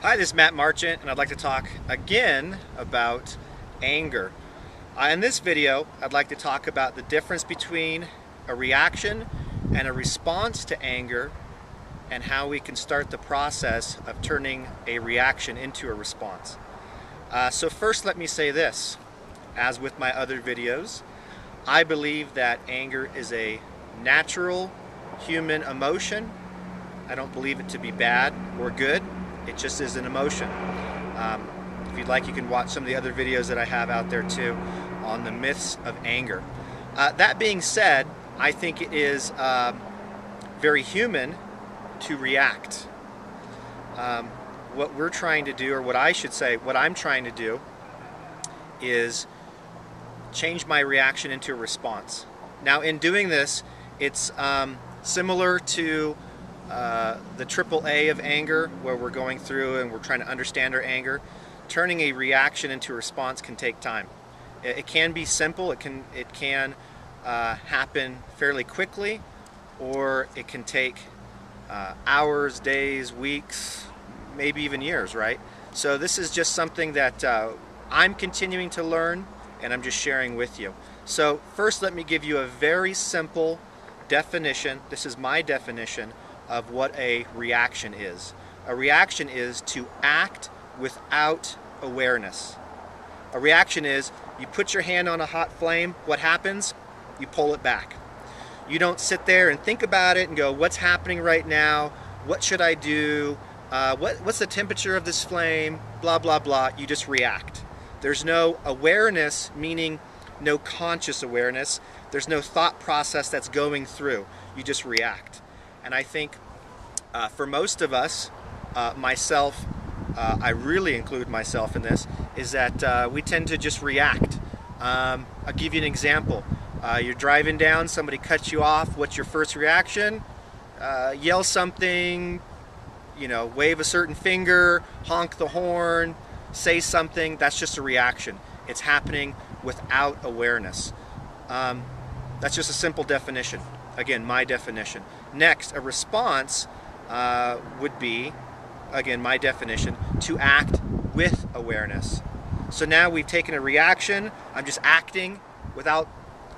Hi, this is Matt Marchant, and I'd like to talk again about anger. In this video, I'd like to talk about the difference between a reaction and a response to anger, and how we can start the process of turning a reaction into a response. So first, let me say this. As with my other videos, I believe that anger is a natural human emotion. I don't believe it to be bad or good. It just is an emotion. If you'd like, you can watch some of the other videos that I have out there too on the myths of anger. That being said, I think it is very human to react. What we're trying to do, or what I should say, what I'm trying to do is change my reaction into a response. Now, in doing this, it's similar to the AAA of anger, where we're going through and we're trying to understand our anger. Turning a reaction into a response can take time. It can be simple. It can happen fairly quickly, or it can take hours, days, weeks, maybe even years, right? So this is just something that I'm continuing to learn, and I'm just sharing with you. So first, let me give you a very simple definition. This is my definition of what a reaction is. A reaction is to act without awareness. A reaction is you put your hand on a hot flame. What happens? You pull it back. You don't sit there and think about it and go, what's happening right now? What should I do? What's the temperature of this flame? Blah, blah, blah. You just react. There's no awareness, meaning no conscious awareness. There's no thought process that's going through. You just react. And I think for most of us, myself, I really include myself in this, is that we tend to just react. I'll give you an example. You're driving down, somebody cuts you off. What's your first reaction? Yell something, wave a certain finger, honk the horn, say something. That's just a reaction. It's happening without awareness. That's just a simple definition. Again, my definition. Next, a response would be, again, my definition, to act with awareness. So now we've taken a reaction, I'm just acting without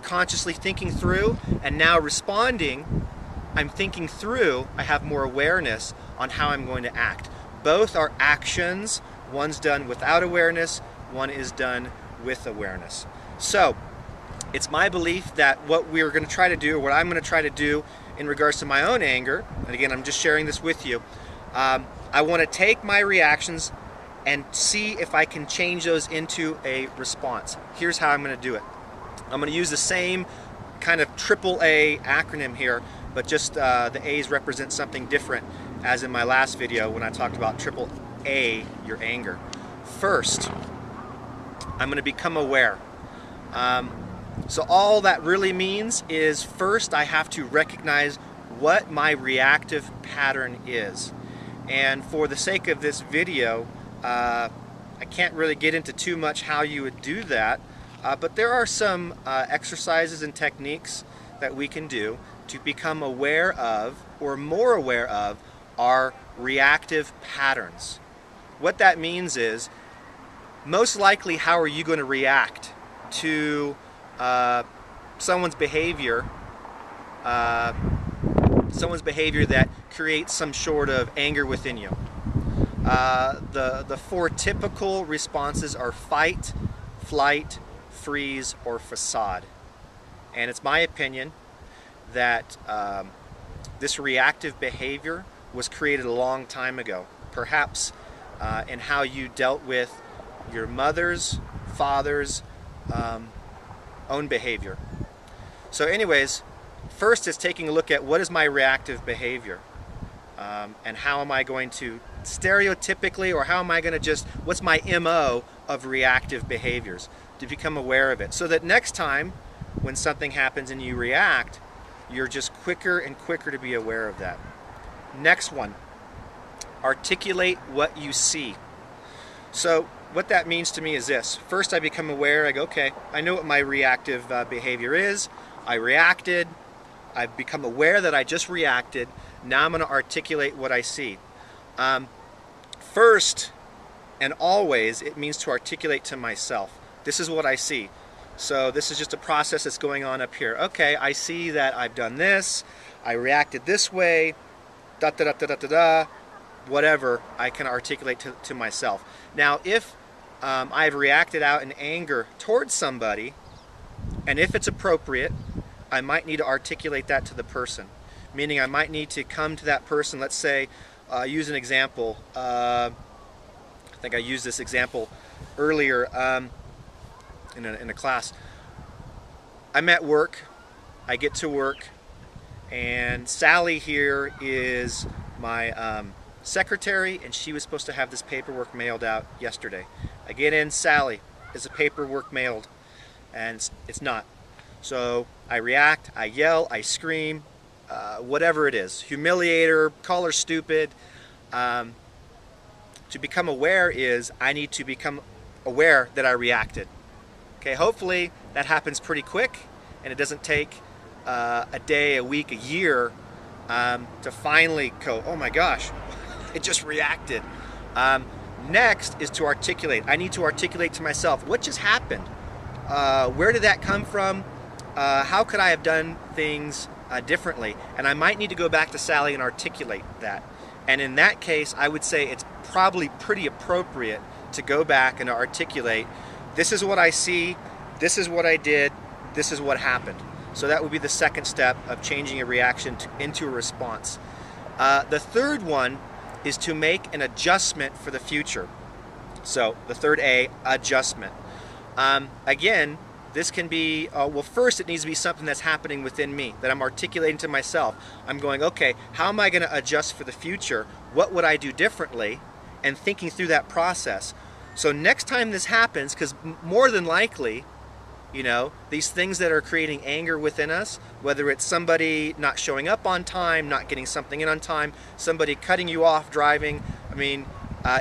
consciously thinking through, and now responding, I'm thinking through, I have more awareness on how I'm going to act. Both are actions. One's done without awareness, one is done with awareness. So it's my belief that what we're going to try to do, or what I'm going to try to do in regards to my own anger, and again, I'm just sharing this with you, I want to take my reactions and see if I can change those into a response. Here's how I'm going to do it. I'm going to use the same kind of AAA acronym here, but just the A's represent something different, as in my last video when I talked about AAA, your anger. First, I'm going to become aware. So all that really means is, first I have to recognize what my reactive pattern is. And for the sake of this video, I can't really get into too much how you would do that, but there are some exercises and techniques that we can do to become aware of, or more aware of, our reactive patterns. What that means is, most likely, how are you going to react to someone's behavior that creates some sort of anger within you. The four typical responses are fight, flight, freeze, or facade. And it's my opinion that this reactive behavior was created a long time ago, perhaps in how you dealt with your mother's, father's own behavior. So anyways, first is taking a look at what is my reactive behavior, and how am I going to stereotypically, or how am I going to just, what's my MO of reactive behaviors, to become aware of it, so that next time when something happens and you react, you're just quicker and quicker to be aware of that. Next one, articulate what you see. So what that means to me is this. First, I become aware. I go, okay, I know what my reactive behavior is. I reacted. I've become aware that I just reacted. Now I'm going to articulate what I see. First and always, it means to articulate to myself. This is what I see. So this is just a process that's going on up here. Okay, I see that I've done this, I reacted this way, da da da da da da da, whatever, I can articulate to myself. Now, if I've reacted out in anger towards somebody, and if it's appropriate, I might need to articulate that to the person. Meaning I might need to come to that person, let's say, use an example. I think I used this example earlier in a class. I'm at work, I get to work, and Sally here is my secretary, and she was supposed to have this paperwork mailed out yesterday. I get in, Sally, is the paperwork mailed? And it's not. So I react, I yell, I scream, whatever it is, humiliate her, call her stupid. To become aware is I need to become aware that I reacted. Okay, hopefully that happens pretty quick, and it doesn't take a day, a week, a year to finally go, oh my gosh, it just reacted. Next is to articulate. I need to articulate to myself, what just happened? Where did that come from? How could I have done things differently? And I might need to go back to Sally and articulate that. And in that case, I would say it's probably pretty appropriate to go back and articulate, this is what I see, this is what I did, this is what happened. So that would be the second step of changing a reaction into a response. The third one is to make an adjustment for the future. So the third A, adjustment. Again, this can be, well, first it needs to be something that's happening within me, that I'm articulating to myself. I'm going, okay, how am I going to adjust for the future? What would I do differently? And thinking through that process. So next time this happens, because more than likely, you know, these things that are creating anger within us, whether it's somebody not showing up on time, not getting something in on time, somebody cutting you off driving. I mean,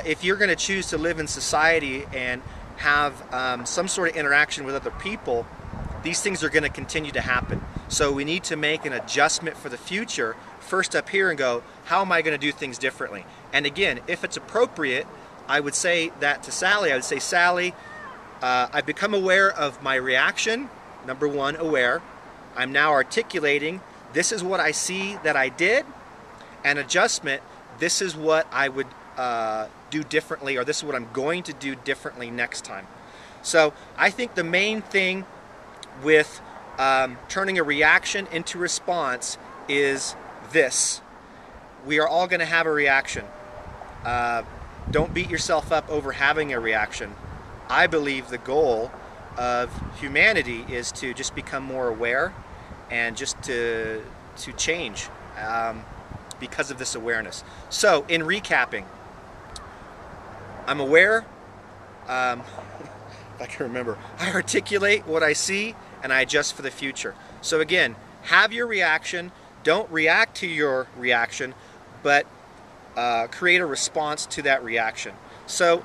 if you're going to choose to live in society and have some sort of interaction with other people, these things are going to continue to happen. So we need to make an adjustment for the future, first up here, and go, how am I going to do things differently? And again, if it's appropriate, I would say that to Sally. I would say, Sally, I've become aware of my reaction. Number one, aware. I'm now articulating, this is what I see that I did, and adjustment, this is what I would do differently, or this is what I'm going to do differently next time. So I think the main thing with turning a reaction into response is this. We are all going to have a reaction. Don't beat yourself up over having a reaction. I believe the goal of humanity is to just become more aware and just to change because of this awareness. So in recapping, I'm aware, if I can remember, I articulate what I see and I adjust for the future. So again, have your reaction, don't react to your reaction, but create a response to that reaction. So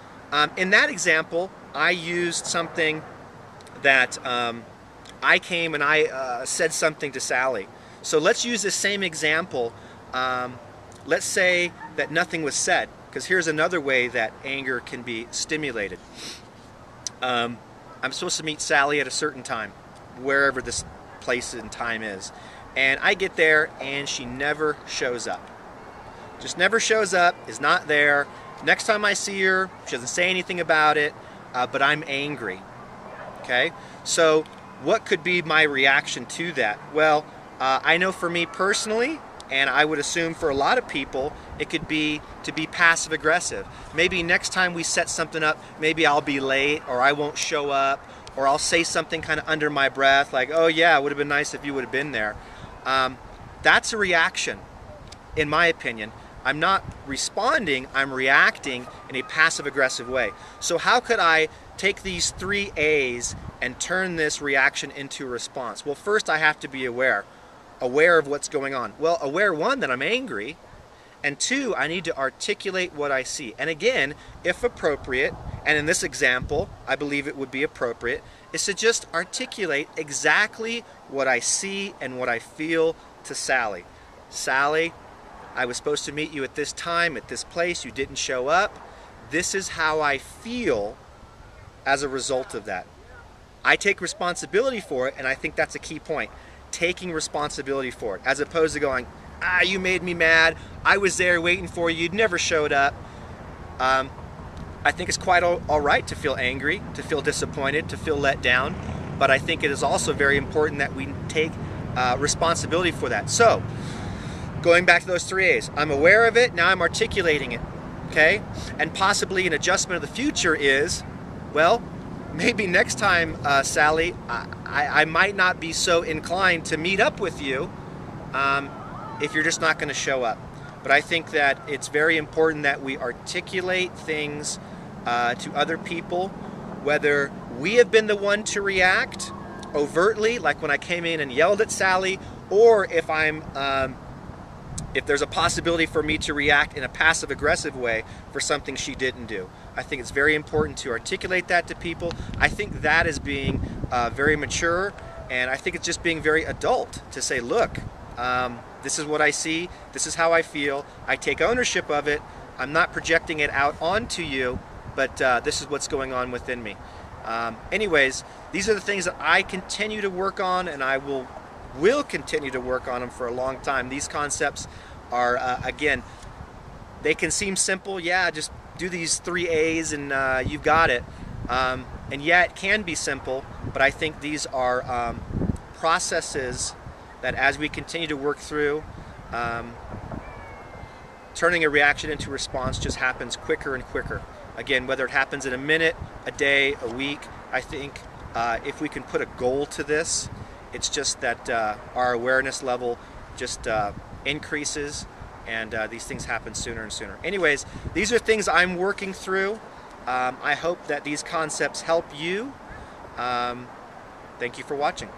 in that example, I used something that I came and I said something to Sally. So let's use this same example. Let's say that nothing was said, because here's another way that anger can be stimulated. I'm supposed to meet Sally at a certain time, wherever this place and time is. And I get there and she never shows up. Just never shows up, is not there. Next time I see her, she doesn't say anything about it, but I'm angry. Okay? So what could be my reaction to that? Well, I know for me personally, and I would assume for a lot of people, it could be to be passive aggressive. Maybe next time we set something up, maybe I'll be late, or I won't show up, or I'll say something kind of under my breath, like, oh yeah, it would have been nice if you would have been there. That's a reaction, in my opinion. I'm not responding, I'm reacting in a passive aggressive way. So how could I take these 3 A's and turn this reaction into a response? Well, first I have to be aware of what's going on. Well, aware, 1, that I'm angry, and 2, I need to articulate what I see. And again, if appropriate, and in this example, I believe it would be appropriate, is to just articulate exactly what I see and what I feel to Sally. Sally, I was supposed to meet you at this time, at this place, you didn't show up. this is how I feel as a result of that. I take responsibility for it, and I think that's a key point. Taking responsibility for it, as opposed to going, you made me mad, I was there waiting for you, you'd never showed up. I think it's quite all right to feel angry, to feel disappointed, to feel let down, but I think it is also very important that we take responsibility for that. So, going back to those 3 A's, I'm aware of it, now I'm articulating it, okay? And possibly an adjustment of the future is, well, maybe next time, Sally, I might not be so inclined to meet up with you if you're just not going to show up. But I think that it's very important that we articulate things to other people, whether we have been the one to react overtly, like when I came in and yelled at Sally, or if if there's a possibility for me to react in a passive-aggressive way for something she didn't do. I think it's very important to articulate that to people. I think that is being very mature, and I think it's just being very adult to say, look, this is what I see, this is how I feel, I take ownership of it, I'm not projecting it out onto you, but this is what's going on within me. Anyways, these are the things that I continue to work on, and I will continue to work on them for a long time. These concepts are, again, they can seem simple. Yeah, just do these 3 A's and you've got it. And yeah, it can be simple, but I think these are processes that as we continue to work through, turning a reaction into response just happens quicker and quicker. Again, whether it happens in a minute, a day, a week, I think if we can put a goal to this, it's just that our awareness level just increases, and these things happen sooner and sooner. Anyways, these are things I'm working through. I hope that these concepts help you. Thank you for watching.